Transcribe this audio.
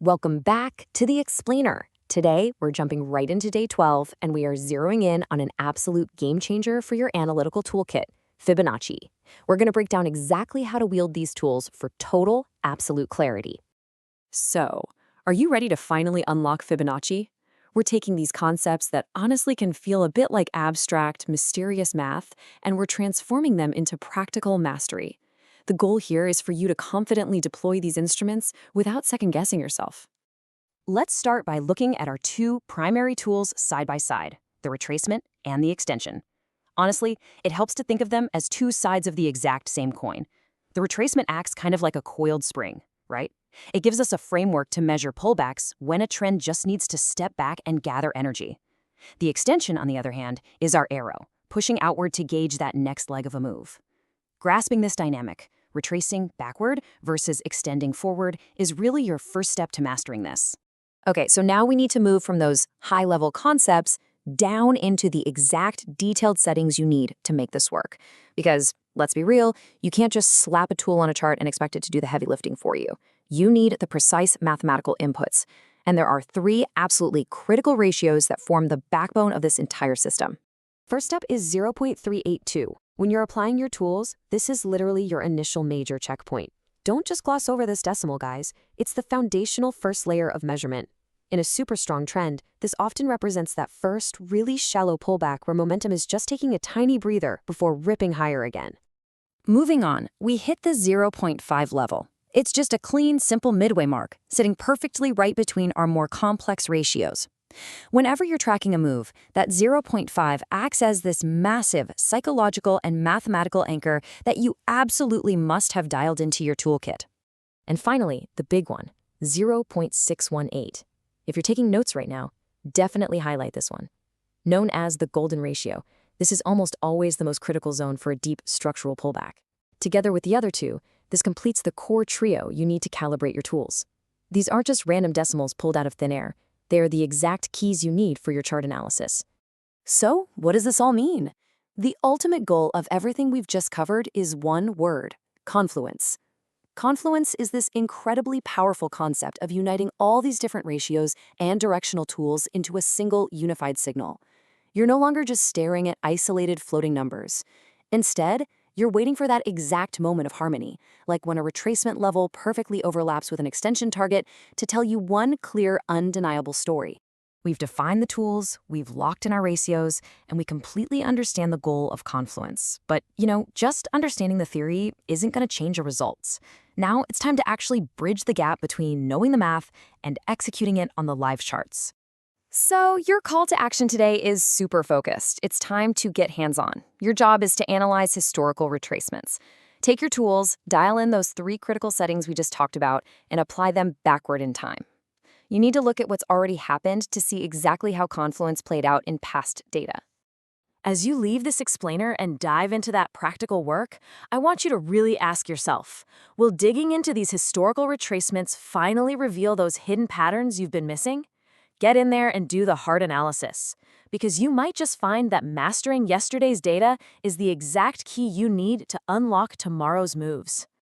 Welcome back to the Explainer. Today, we're jumping right into day 12, and we are zeroing in on an absolute game changer for your analytical toolkit, Fibonacci. We're going to break down exactly how to wield these tools for total, absolute clarity. So, are you ready to finally unlock Fibonacci? We're taking these concepts that honestly can feel a bit like abstract, mysterious math, and we're transforming them into practical mastery. The goal here is for you to confidently deploy these instruments without second-guessing yourself. Let's start by looking at our two primary tools side by side, the retracement and the extension. Honestly, it helps to think of them as two sides of the exact same coin. The retracement acts kind of like a coiled spring, right? It gives us a framework to measure pullbacks when a trend just needs to step back and gather energy. The extension, on the other hand, is our arrow, pushing outward to gauge that next leg of a move. Grasping this dynamic, retracing backward versus extending forward, is really your first step to mastering this. Okay, so now we need to move from those high-level concepts down into the exact detailed settings you need to make this work. Because, let's be real, you can't just slap a tool on a chart and expect it to do the heavy lifting for you. You need the precise mathematical inputs. And there are three absolutely critical ratios that form the backbone of this entire system. First up is 0.382. When you're applying your tools, this is literally your initial major checkpoint. Don't just gloss over this decimal, guys. It's the foundational first layer of measurement. In a super strong trend, this often represents that first, really shallow pullback where momentum is just taking a tiny breather before ripping higher again. Moving on, we hit the 0.5 level. It's just a clean, simple midway mark, sitting perfectly right between our more complex ratios. Whenever you're tracking a move, that 0.5 acts as this massive psychological and mathematical anchor that you absolutely must have dialed into your toolkit. And finally, the big one, 0.618. If you're taking notes right now, definitely highlight this one. Known as the golden ratio, this is almost always the most critical zone for a deep structural pullback. Together with the other two, this completes the core trio you need to calibrate your tools. These aren't just random decimals pulled out of thin air. They are the exact keys you need for your chart analysis. So, what does this all mean? The ultimate goal of everything we've just covered is one word: confluence. Confluence is this incredibly powerful concept of uniting all these different ratios and directional tools into a single unified signal. You're no longer just staring at isolated floating numbers. Instead, you're waiting for that exact moment of harmony, like when a retracement level perfectly overlaps with an extension target to tell you one clear, undeniable story. We've defined the tools, we've locked in our ratios, and we completely understand the goal of confluence. But, just understanding the theory isn't going to change your results. Now it's time to actually bridge the gap between knowing the math and executing it on the live charts. So your call to action today is super focused. It's time to get hands-on. Your job is to analyze historical retracements. Take your tools, dial in those three critical settings we just talked about, and apply them backward in time. You need to look at what's already happened to see exactly how Confluence played out in past data. As you leave this explainer and dive into that practical work, I want you to really ask yourself, will digging into these historical retracements finally reveal those hidden patterns you've been missing? Get in there and do the hard analysis, because you might just find that mastering yesterday's data is the exact key you need to unlock tomorrow's moves.